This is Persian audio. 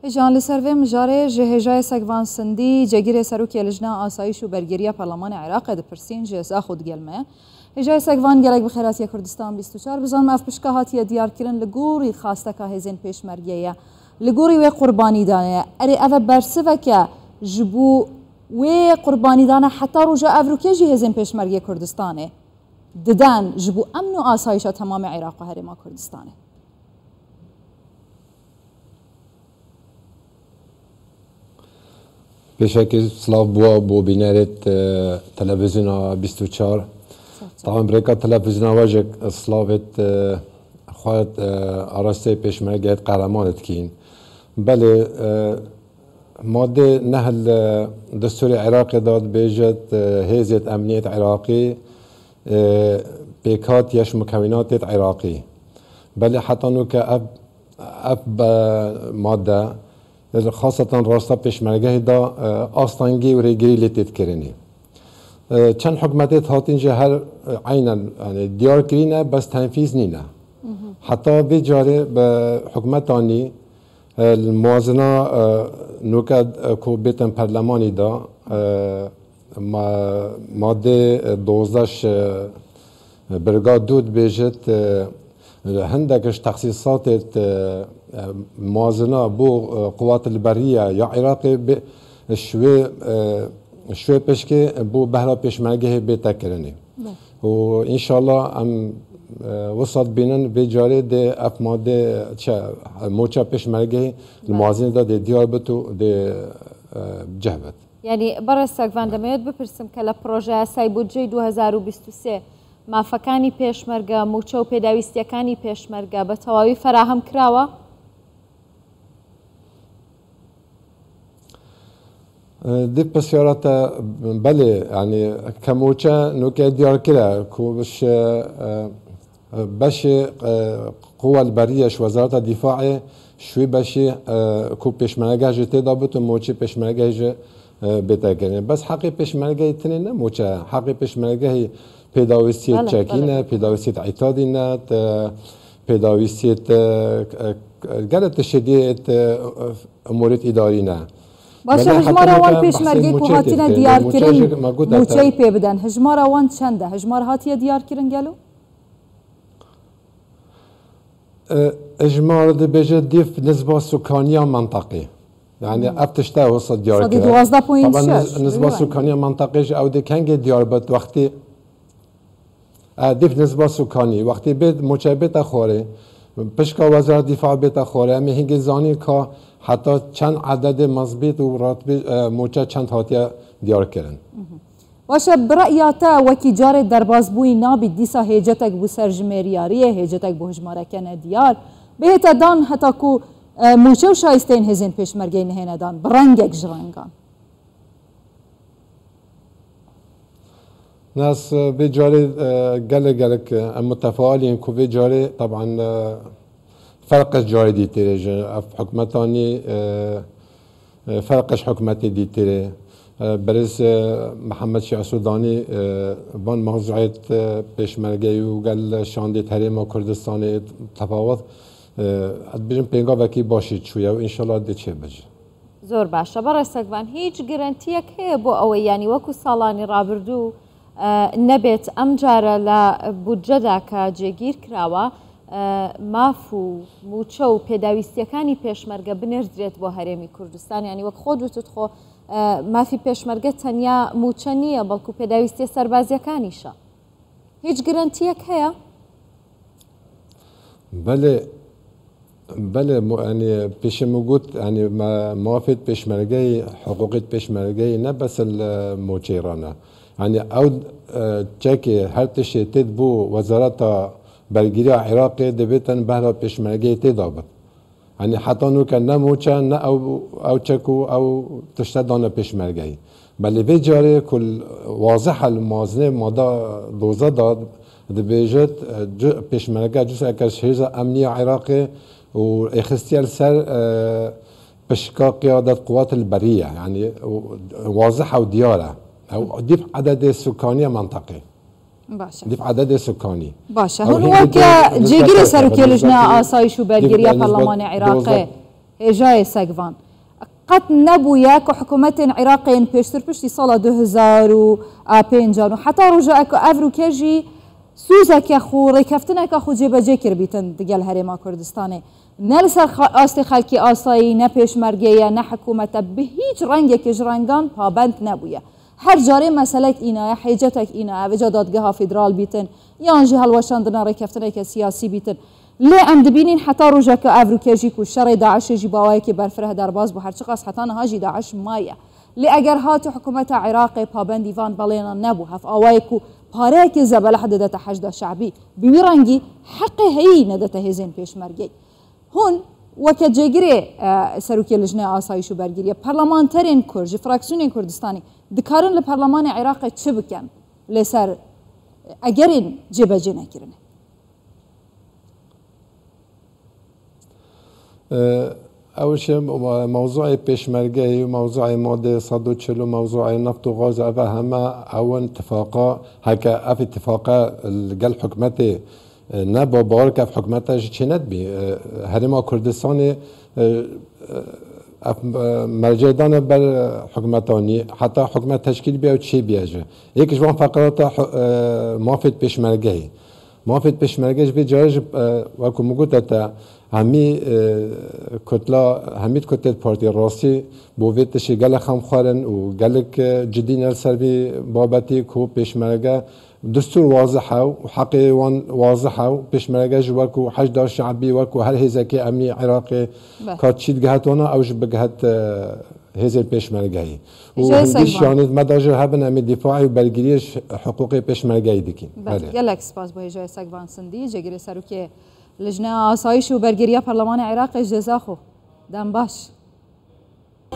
جان لسروی مجاره جهجای سگوان سندی جگیر سروکی لجنه آسایش و برگیری پارلمان عراق دپرسین جزا خود گلمه هجای سگوان گلک بخیراتی کردستان 24 بزن مف پشکهاتی دیار کردن لگوری خواسته که هزین پیشمرگیه لگوری و قربانی دانه اری اوه برسه که جبو و قربانی دانه حتی رجا افروکی جه هزین پیشمرگی کردستانه ددن جبو امن و آسایش تمام عراق و هرما کردستانه. بشكل سلاف بو بينارت تلفزيون 24 طبعا بريكا تلفزيون واجك سلافت خوات اراسته پیشمرگیت قهرمان تكين بله ماده نهل دستور عراقي داد بيجت هيزة امنية عراقي بيكات يش مكونات عراقي بله حتى نوك اب ماده خاصة راستا پیشمرگه دا آستانگی و ریگری لیتید کرنی چند حکمتت هاتین جه هر عینا یعنی دیار کرینه بس تنفیذ نینه حتی بجاره به حکمتانی الموازنه نوکد کو بیتن پرلمانی دا ماده 12 برگاد دود بیجت هندكش تخصيصات موازنه بو قوات البريه يا عراقي شوي بشكي بو بهرا بيشمرگه بيتكرني وان شاء الله ام وصلت بينن بجاري دي اف ماده موچا بيشمرگه الموازنه دا دي دياربتو دي جهبت يعني برا ساكفان دميت بپرسم كلا بروجه سايبوجي 2023 مافەکانی پێشمەرگە موچە و پێداویستیەکانی پێشمەرگە بە تەواوی فراهەم کراوە؟ دي بسيارات بله يعني كموچة نوكي ديار كده كوش باش قوة البرية شو وزارة الدفاع شوي باش كو پێشمەرگە جتي دابط موچي پێشمەرگە بتاكني بس حقي پێشمەرگە تنين موچة حقي پێشمەرگە پیداویستیت چکینه، پیداویستیت عتادینه، پیداویستیت گرت شدیت امورات اداری نه. باشه هجمار آوان پیشمرگی که هاتینا دیار کرن موچهی پی بدن. هجمار آوان چنده؟ هجمار هاتیه دیار کرن گلو؟ هجمار ده بجد دیف نسبة سكانية منطقي. يعني افتشته وصل دیار کرد. صدي 12.6. طبعا نسبة سكانية منطقي او ده کنگ دیار بد وقتی دیف نسبة سکانی وقتی بید موچه بیت خوره پشکا وزارت دفاع بیت خوره امی هنگی زانی که حتی چند عدد مزبیت و راتبی موچه چند هاتیه دیار کرن باشه برأیاتا وکی جار دربازبوی نابی دیسا هیجتک بو سرجمیریاریه هیجتک بو هجماره کنه دیار بهتا دان حتی که موچه و شایستین هزین پیشمرگی نهینه دان برنگک جرنگان ناس بجاري قالك متفائلين كو بجاري طبعا فرقش جاري دي تيري حكمتاني فرقش حكمتي دي تيري برز محمد شيع سوداني بان موضوعية بيشمرگي وقال شاندي تحريم كردستاني تفاوض بجم بينغا وكي باشيد شوية وإن شاء الله دي چه بجي زور باشا برا ساكفان هيج گرانتيك هي بو اوي يعني وكو سالاني رابردو نەبێت ئەم جارە لە بودجەدا کە جێگیر کراوە ماف و موچە و پێداویستیەکانی پێشمەرگە بنێردرێت بۆ هەرێمی کوردستان ینی وەک خۆ دوتت خۆ مافی پێشمەرگە تەنیا موچە نییە بەڵکو پێداویستی سەربازیەکانیشە هیچ گرنتیەک هەیە؟ بله يعني بيشموجود يعني موافد بيشمرجي حقوقات بيشمرجي نبس الموچيرانا يعني او تشكي هر تشي تدبو وزارة برگیری عراقي دبيتن بهرا بيشمرگي تدابط يعني حتى نو كان نموچا نا او تشكو او تشتدان بيشمرگي بل بجاري كل واضح الموازنه ماده دوزه داد دبيجت بيشمرگي جزء كشهيز امني عراقي واخستيال سر بشكا قيادة قوات البرية يعني واضحة وديارة أو ديف عدد سكاني منطقي باشه ديف عدد سكاني باشه هون وقت جيجري سروكي لجنة آسایش و برگیری پارلمان عراقي هێژایە سەگڤان قەت نەبووە کە حکوومەتێن عێراقێن پێشتر پشتی ساڵە 2005 و حتا ڕۆژەکە ئەڤر و کێژی سوزەکە خو ڕێکەفتنەکە خو جێبەجێ کردبیتن دگەل هەرێما کوردستانê نە لەسەر ئاستی خەڵکی ئاسایی نە پێشمەرگەیە نە حکوومەتە بە هیچ ڕەنگێکیش ڕەنگان پابند نەبووە هەر جارێ مەسەلەیەک ئینایە حیجەتێک ئینایە بەجا دادگەها فیدرال بیتن یانژی هەڵوەشاندنە ڕێکەفتنێکە سیاسی بیتن لێ ئەم دبینین حتا ڕۆژەکە ئەڤر و کێژی و شەڕی داعشێژی باوایەکی بەرفرە دەرباز بۆ هەرچ قەس حتا نەهاژی داعش مایە لێ ئەگەر هاتی حکوومەتە عێراقی پابندی وان بەڵێنە نەبوو هەف ئاوایەک و پارەیەکی زەبەلە دەدەتە حەشدا شعبی بوی ڕەنگی حەقی هەیی نەدەتە هێزێن پێشمەرگەی هون وەکە جێگرێ سەرۆکی لژنەی ئاسایش و بەرگریە پەرلەمانتەرێن کورد ji فراکسیۆنên کوردستانی dikarin li Perlemanê Iraqê çi bikin lêser egerên cêbecê nekirin أول شيء موضوع بيشمرجي وموضوع مادة 140 وموضوع نفط وغاز أبا هما أول اتفاقا هكا أف اتفاقا الجل حكمتي نبا بارك في حكمتها جتشنت بي هرما كردستاني مرجعدان بر حكمتاني حتى حكمت تشكيل بيا وتشي بياجه هيك جوان فقرات مافد بيشمرجي مافد بيشمرجي بيجاج وكو مقولتا همی کتلا همید کتل پارتی راستی بویتشی گل خم خارن و گلک جدی نرسر بی بابتی کو پیشمرگه دستور واضحه و حقی وان واضحه و پیشمرگه جوکو حشدار شعبی وکو هر هزکی امنی عراقی کاتشید جهت وانا اوج بجهت هزل پیشمرگهی و هندیش یعنی مداجر هبن امی دفاعی و برگریش حقوق پیشمرگهی دکین. گلک سپاس با هجای سگوان سندی جگری سروکی لجنة آسایش و برگریه پارلمان عراق جزاخو دم باش